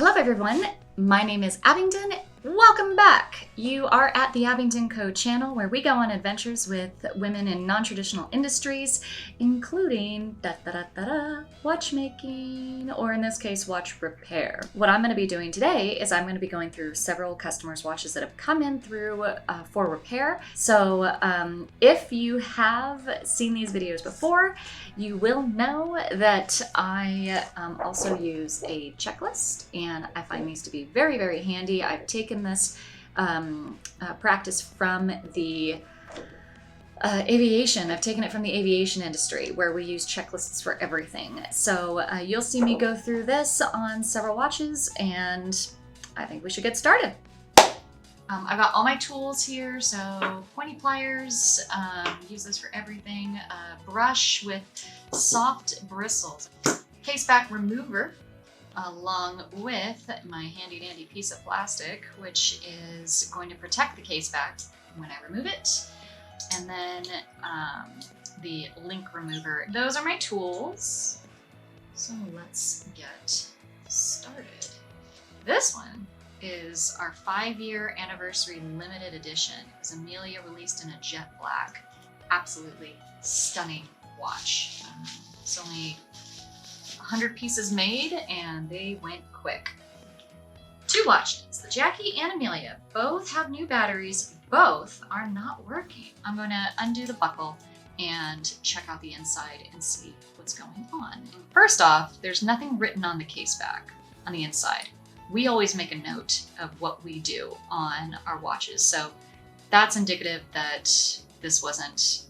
Hello everyone, my name is Abingdon. Welcome back! You are at the Abingdon Co channel where we go on adventures with women in non-traditional industries, including watchmaking, or in this case, watch repair. What I'm going to be doing today is I'm going to be going through several customers' watches that have come in through for repair. So if you have seen these videos before, you will know that I also use a checklist, and I find these to be very, very handy. I've taken this practice from the aviation. I've taken it from the aviation industry where we use checklists for everything. So you'll see me go through this on several watches, and I think we should get started. I've got all my tools here, so pointy pliers, use this for everything, a brush with soft bristles, case back remover, along with my handy dandy piece of plastic, which is going to protect the case back when I remove it, and then the link remover. Those are my tools. So let's get started. This one is our 5-year anniversary limited edition. It was Amelia, released in a jet black. Absolutely stunning watch. It's only 100 pieces made and they went quick. 2 watches, the Jackie and Amelia, both have new batteries. Both are not working. I'm going to undo the buckle and check out the inside and see what's going on. First off, there's nothing written on the case back on the inside. We always make a note of what we do on our watches, so that's indicative that this wasn't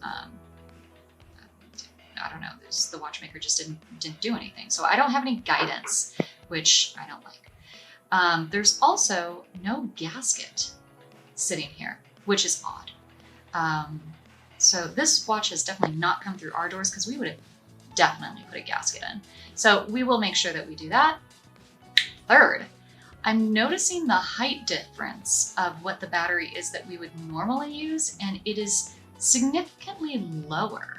I don't know, the watchmaker just didn't do anything. So I don't have any guidance, which I don't like. There's also no gasket sitting here, which is odd. So this watch has definitely not come through our doors because we would have definitely put a gasket in. So we will make sure that we do that. Third, I'm noticing the height difference of what the battery is that we would normally use, and it is significantly lower.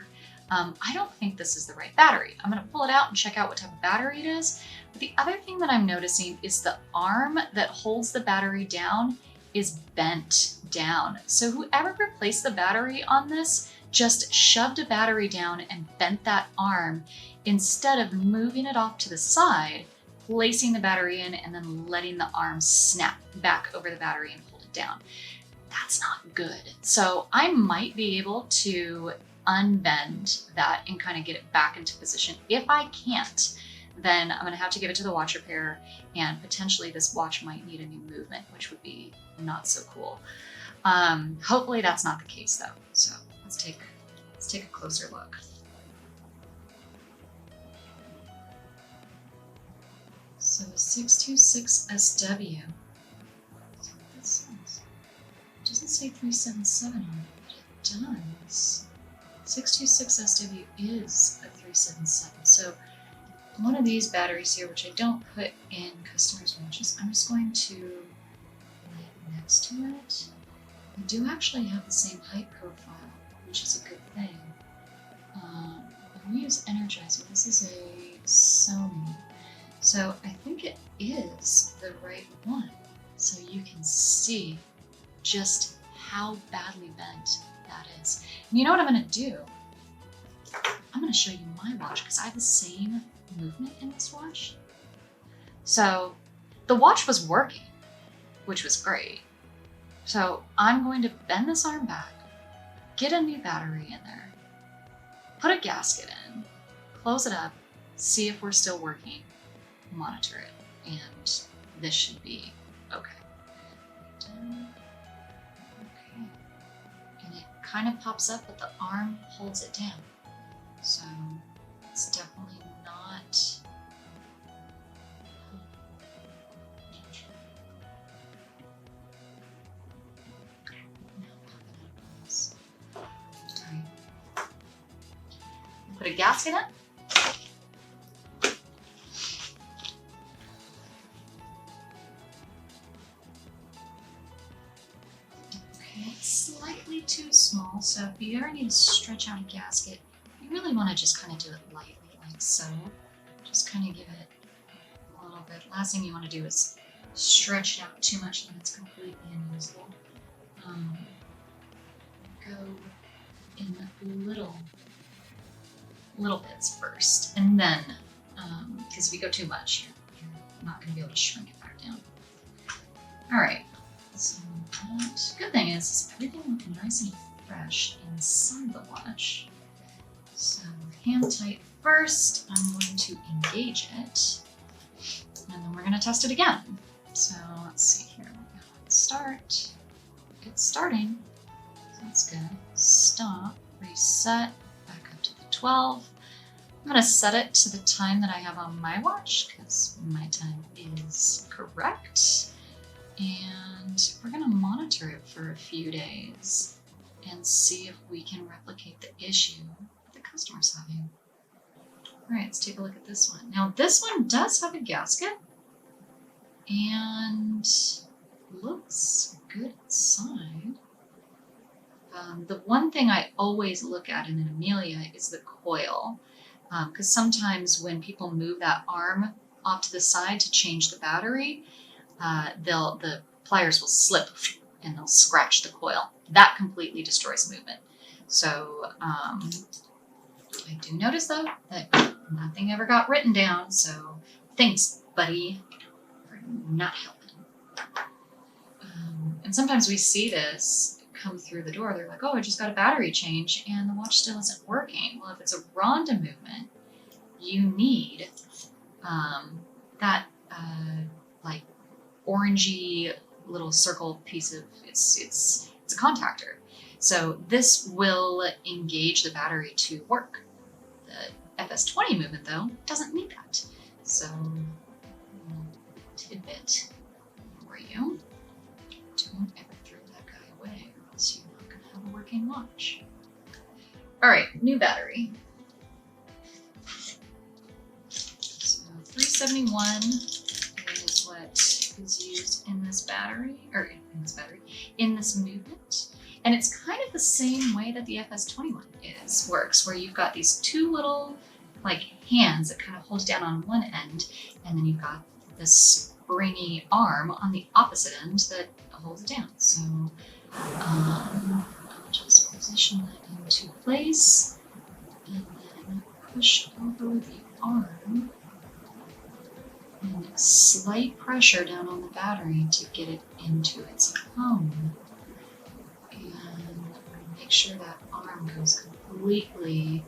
I don't think this is the right battery. I'm going to pull it out and check out what type of battery it is. But the other thing that I'm noticing is the arm that holds the battery down is bent down. So whoever replaced the battery on this just shoved a battery down and bent that arm instead of moving it off to the side, placing the battery in, and then letting the arm snap back over the battery and hold it down. That's not good. So I might be able to unbend that and kind of get it back into position. If I can't, then I'm going to have to give it to the watch repair, and potentially this watch might need a new movement, which would be not so cool. Hopefully that's not the case though. So let's take a closer look. So 626 SW. That's what that says. It doesn't say 377 on it, but it does. 626 SW is a 377. So one of these batteries here, which I don't put in customers' watches, I'm just going to lay it next to it. They do actually have the same height profile, which is a good thing. We use Energizer. This is a Sony. So I think it is the right one. So you can see just how badly bent that is. And you know what I'm going to do? I'm going to show you my watch because I have the same movement in this watch. So the watch was working, which was great. So I'm going to bend this arm back, get a new battery in there, put a gasket in, close it up, see if we're still working, monitor it, and this should be okay. Kind of pops up, but the arm holds it down. So it's definitely not. Alright. Put a gasket in. Slightly too small, so if you ever need to stretch out a gasket, you really want to just kind of do it lightly, like so. Just kind of give it a little but last thing you want to do is stretch it out too much that it's completely unusable. Go in little bits first, and then, because if you go too much, you're not going to be able to shrink it back down. All right, so good thing is everything looking nice and fresh inside the watch. So hand tight first, I'm going to engage it, and then we're going to test it again. So let's see here, start, it's starting, so that's good. Stop, reset, back up to the 12. I'm going to set it to the time that I have on my watch because my time is correct. And we're going to monitor it for a few days and see if we can replicate the issue the customer's having. All right, let's take a look at this one. Now this one does have a gasket and looks good inside. The one thing I always look at in an Amelia is the coil, because sometimes when people move that arm off to the side to change the battery, the pliers will slip and they'll scratch the coil. That completely destroys movement. So I do notice though that nothing ever got written down, so thanks, buddy, for not helping. And sometimes we see this come through the door. They're like, oh, I just got a battery change and the watch still isn't working. Well, if it's a Ronda movement, you need that like orangey little circle piece of, it's a contactor. So this will engage the battery to work. The FS20 movement though doesn't need that. So tidbit for you. Don't ever throw that guy away or else you're not gonna have a working watch. All right, new battery. So 371 is what is used in this battery, or in this movement. And it's kind of the same way that the FS21 works, where you've got these two little like hands that kind of hold it down on one end, and then you've got this springy arm on the opposite end that holds it down. So I'll just position that into place and then push over the arm and slight pressure down on the battery to get it into its home. And make sure that arm goes completely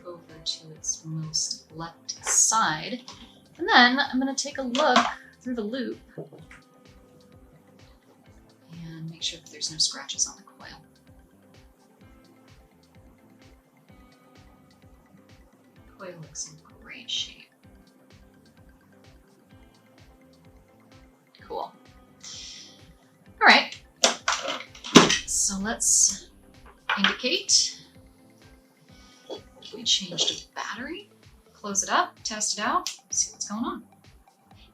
over to its most left side. And then I'm going to take a look through the loop and make sure that there's no scratches on the coil. The coil looks in great shape. Cool. All right. So let's indicate. We changed a battery. Close it up, test it out, see what's going on.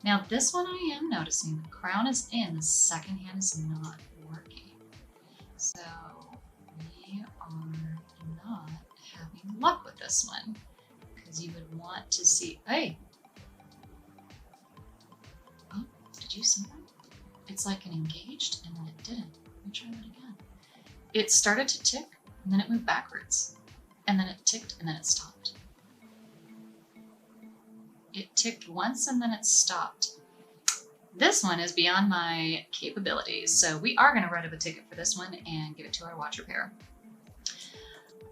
Now this one I am noticing the crown is in, the second hand is not working. So we are not having luck with this one because you would want to see, hey, oh, did you see that? It's like an engaged and then it didn't. Let me try that again. It started to tick and then it moved backwards and then it ticked and then it stopped. It ticked once and then it stopped. This one is beyond my capabilities, so we are going to write up a ticket for this one and give it to our watch repair.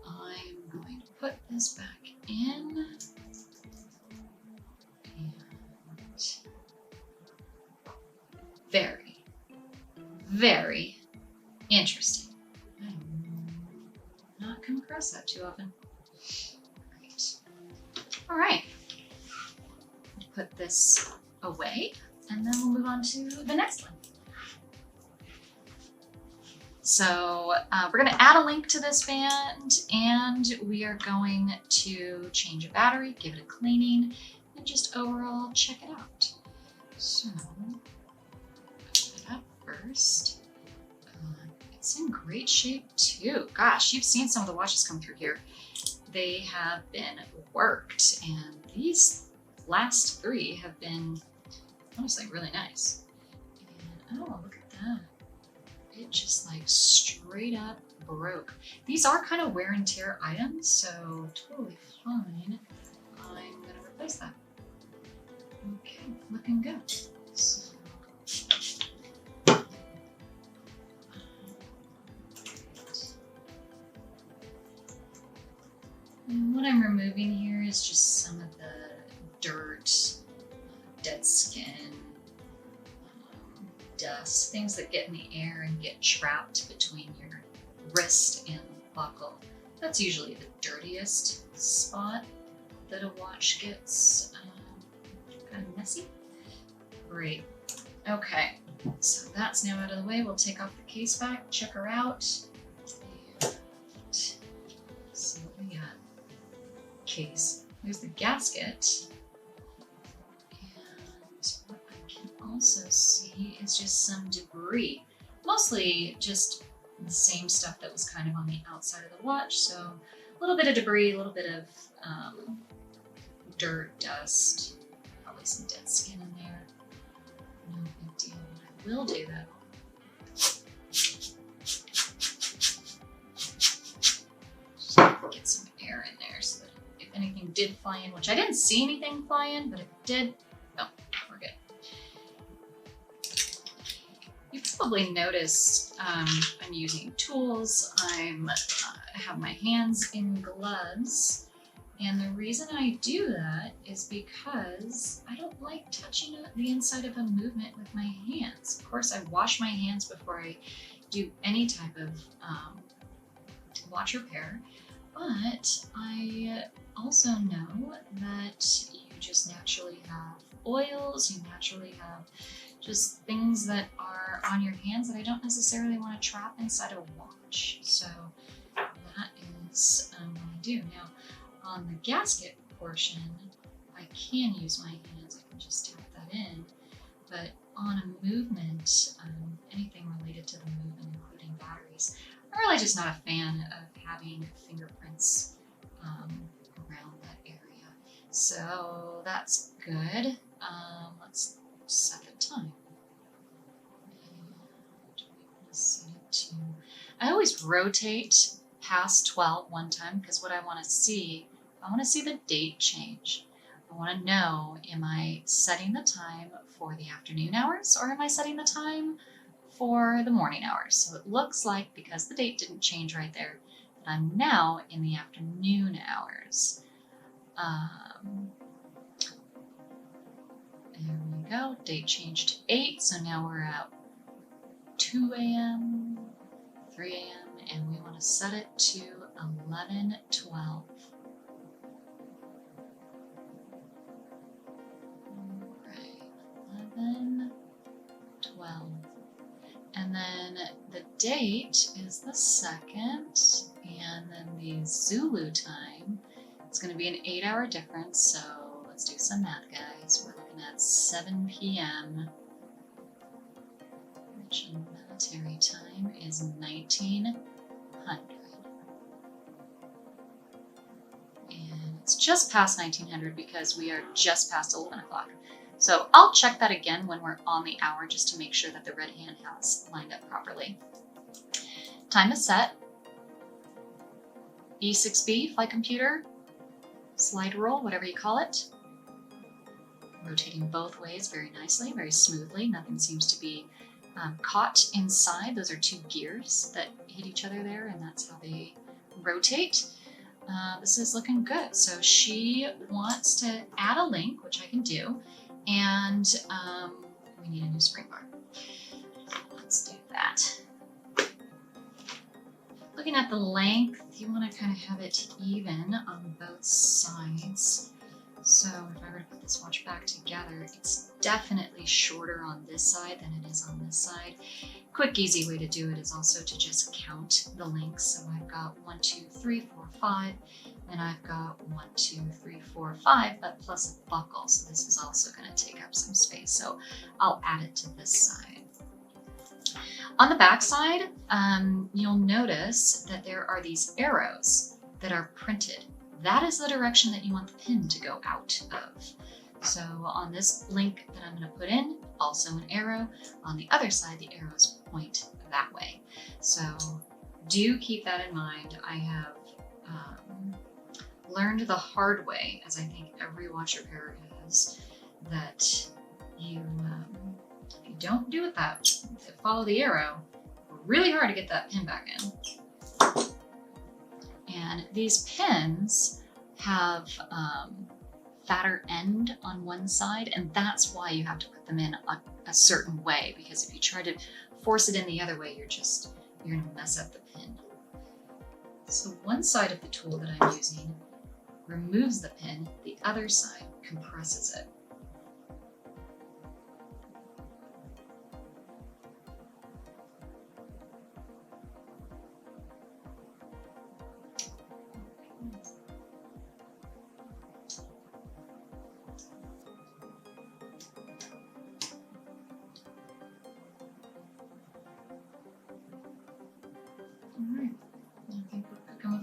I'm going to put this back in. And very, very interesting. I'm not come across that too often. Great. All right. Put this away and then we'll move on to the next one. So we're going to add a link to this band and we are going to change a battery, give it a cleaning, and just overall check it out. So put it up first. It's in great shape too. Gosh, you've seen some of the watches come through here. They have been worked and these last three have been honestly really nice. And oh, look at that. It just like straight up broke. These are kind of wear and tear items, so totally fine. I'm gonna replace that. Okay, looking good. So, and what I'm removing here is just some of the dirt, dead skin, dust, things that get in the air and get trapped between your wrist and the buckle. That's usually the dirtiest spot that a watch gets kind of messy. Great. Okay, so that's now out of the way. We'll take off the case back, check her out, and see what we got. Case. There's the gasket. And what I can also see is just some debris. Mostly just the same stuff that was kind of on the outside of the watch. So a little bit of debris, a little bit of dirt, dust, probably some dead skin in there. No big deal. What I will do though, just get some air in there so that if anything did fly in, which I didn't see anything fly in, but if it did, oh, we're good. You probably noticed I'm using tools. I have my hands in gloves. And the reason I do that is because I don't like touching the inside of a movement with my hands. Of course, I wash my hands before I do any type of watch repair, but I also know that you just naturally have oils, you naturally have just things that are on your hands that I don't necessarily want to trap inside of a watch. So that is what I do. Now, on the gasket portion, I can use my hands. I can just tap that in. But on a movement, anything related to the movement, including batteries, I'm really just not a fan of having fingerprints around that area. So that's good. Let's set the time. And we want to set it to, I always rotate past 12 one time because what I want to see the date change. I want to know, am I setting the time for the afternoon hours or am I setting the time for the morning hours? So it looks like, because the date didn't change right there, that I'm now in the afternoon hours. There we go, date changed to 8, so now we're at 2 a.m., 3 a.m., and we want to set it to 11:12. Right, 11:12. And then the date is the 2nd, and then the Zulu time, it's going to be an 8-hour difference, so let's do some math, guys. We're looking at 7 p.m., which in military time is 1900. And it's just past 1900 because we are just past 11 o'clock. So I'll check that again when we're on the hour just to make sure that the red hand has lined up properly. Time is set. E6B, flight computer, slide rule, whatever you call it. Rotating both ways very nicely, very smoothly. Nothing seems to be caught inside. Those are 2 gears that hit each other there, and that's how they rotate. This is looking good. So she wants to add a link, which I can do, and we need a new spring bar. Let's do that. Looking at the length, you want to kind of have it even on both sides. So if I were to put this watch back together, it's definitely shorter on this side than it is on this side. Quick, easy way to do it is also to just count the links. So I've got 1, 2, 3, 4, 5, and I've got 1, 2, 3, 4, 5, but plus a buckle. So this is also going to take up some space. So I'll add it to this side. On the back side, you'll notice that there are these arrows that are printed. That is the direction that you want the pin to go out of. So on this link that I'm going to put in, also an arrow. On the other side, the arrows point that way. So do keep that in mind. I have learned the hard way, as I think every watch repairer has, that you, if you don't do it that, follow the arrow, really hard to get that pin back in. And these pins have fatter end on one side, and that's why you have to put them in a certain way, because if you try to force it in the other way, you're gonna mess up the pin. So one side of the tool that I'm using removes the pin, the other side compresses it.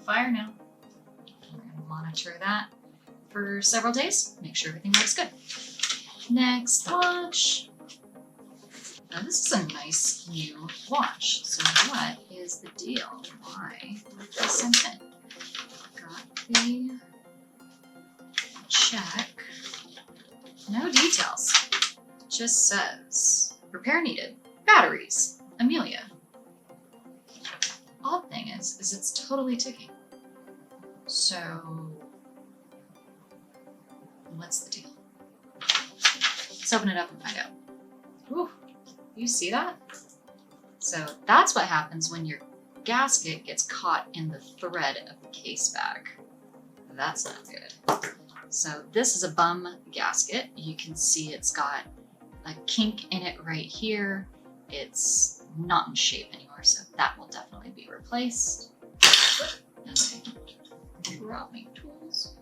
Fire now. We're going to monitor that for several days, make sure everything looks good. Next watch. Now this is a nice new watch. So what is the deal? Why was this sent in? Got the check. No details. Just says repair needed. Batteries. Amelia. Odd thing is it's totally ticking. So, what's the deal? Let's open it up and find out. Ooh, you see that? So that's what happens when your gasket gets caught in the thread of the case back. That's not good. So this is a bum gasket. You can see it's got a kink in it right here. It's not in shape anymore, so that will definitely be replaced. Dropping tools.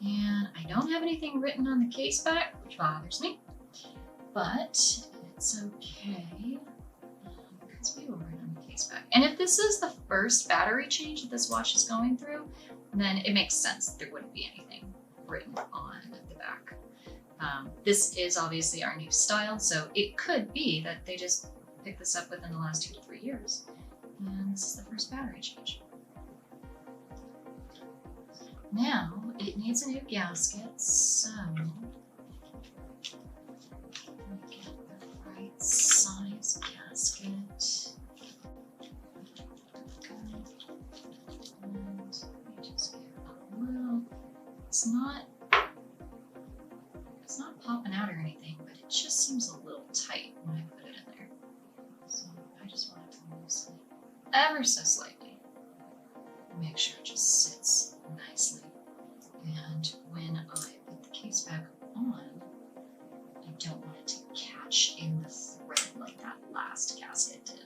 And I don't have anything written on the case back, which bothers me, but it's okay because we will write on the case back. And if this is the first battery change that this watch is going through, then it makes sense that there wouldn't be anything written on the back. This is obviously our new style, so it could be that they just picked this up within the last 2 to 3 years. And this is the first battery change. Now, it needs a new gasket, so let me get the right size gasket. And let me just get a little, it's not popping out or anything, but it just seems a little tight when I put it in there. So I just want it to loosen it ever so slightly. Make sure it just sits nicely. And when I put the case back on, I don't want it to catch in the thread like that last gasket did.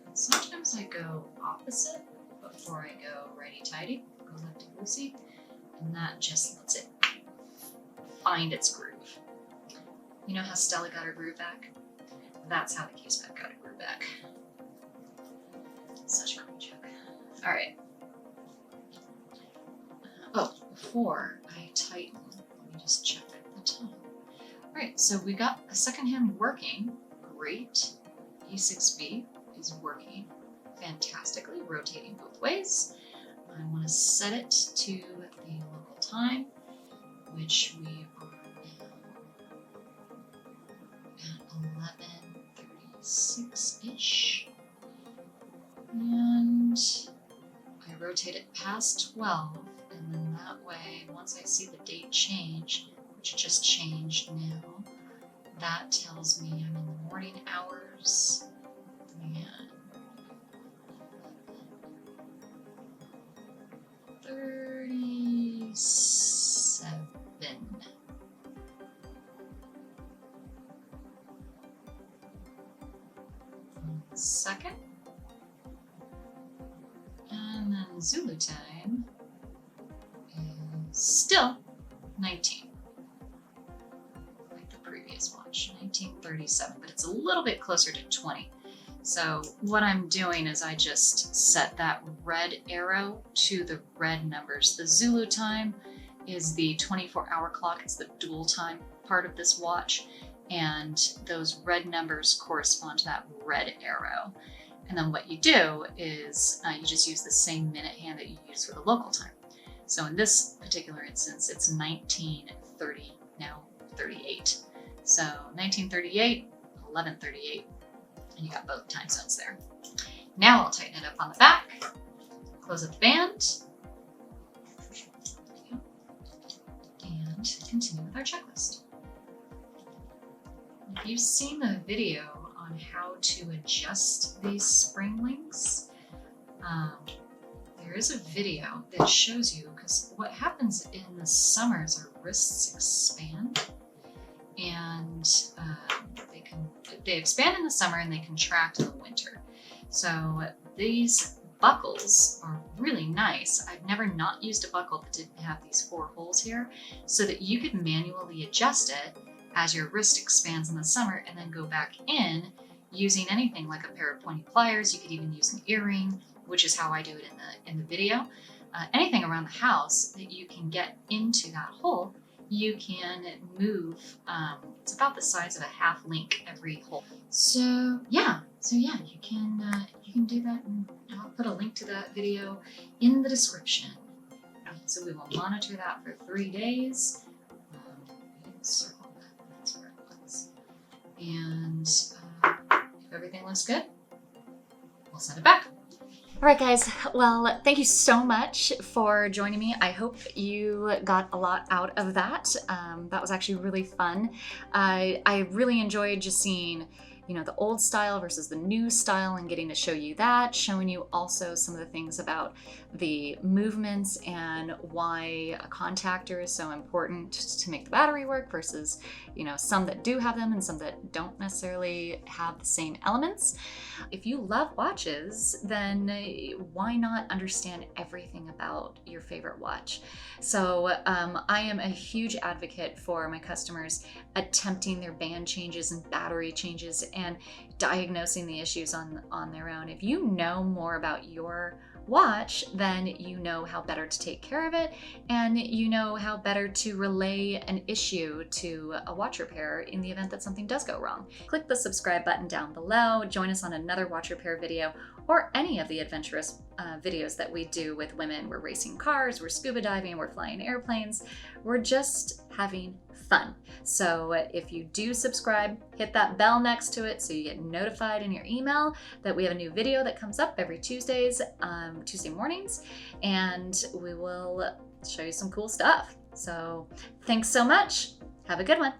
And sometimes I go opposite before I go righty-tighty, go lefty-loosey, and that just lets it find its groove. You know how Stella got her groove back? That's how the case back got her groove back. Such a cool joke. All right. Oh, before I tighten, let me just check the time. All right, so we got a second hand working. Great. E6B is working fantastically, rotating both ways. I want to set it to the local time, which we are now at 11:36-ish. And I rotate it past 12, and then that way, once I see the date change, which just changed now, that tells me I'm in the morning hours. And 37. Second. And then Zulu time is still 19. Like the previous watch, 1937, but it's a little bit closer to 20. So what I'm doing is I just set that red arrow to the red numbers. The Zulu time is the 24-hour clock. It's the dual time part of this watch. And those red numbers correspond to that red arrow. And then what you do is you just use the same minute hand that you use for the local time. So in this particular instance, it's 19:30, now 38. So 1938, 11:38, and you got both time zones there. Now I'll tighten it up on the back, close up the band, and continue with our checklist. If you've seen the video on how to adjust these spring links, there is a video that shows you, because what happens in the summer is our wrists expand, and they expand in the summer and they contract in the winter. So these buckles are really nice. I've never not used a buckle that didn't have these 4 holes here, so that you could manually adjust it as your wrist expands in the summer and then go back in using anything like a pair of pointy pliers. You could even use an earring, which is how I do it in the video. Anything around the house that you can get into that hole, you can move. It's about the size of a half link every hole. So yeah, you can do that, and I'll put a link to that video in the description. So we will monitor that for 3 days. Circle that, that's where it was. And if everything looks good, we'll send it back. All right, guys. Well, thank you so much for joining me. I hope you got a lot out of that. That was actually really fun. I really enjoyed just seeing, the old style versus the new style and getting to show you that, showing you also some of the things about the movements and why a contactor is so important to make the battery work versus, some that do have them and some that don't necessarily have the same elements. If you love watches, then why not understand everything about your favorite watch? So I am a huge advocate for my customers attempting their band changes and battery changes and diagnosing the issues on their own. If you know more about your watch, then you know how better to take care of it, and you know how better to relay an issue to a watch repair in the event that something does go wrong. Click the subscribe button down below, join us on another watch repair video, or any of the adventurous videos that we do with women. We're racing cars, we're scuba diving, we're flying airplanes, we're just having fun. So if you do subscribe, hit that bell next to it so you get notified in your email that we have a new video that comes up every Tuesday mornings, and we will show you some cool stuff. So thanks so much. Have a good one.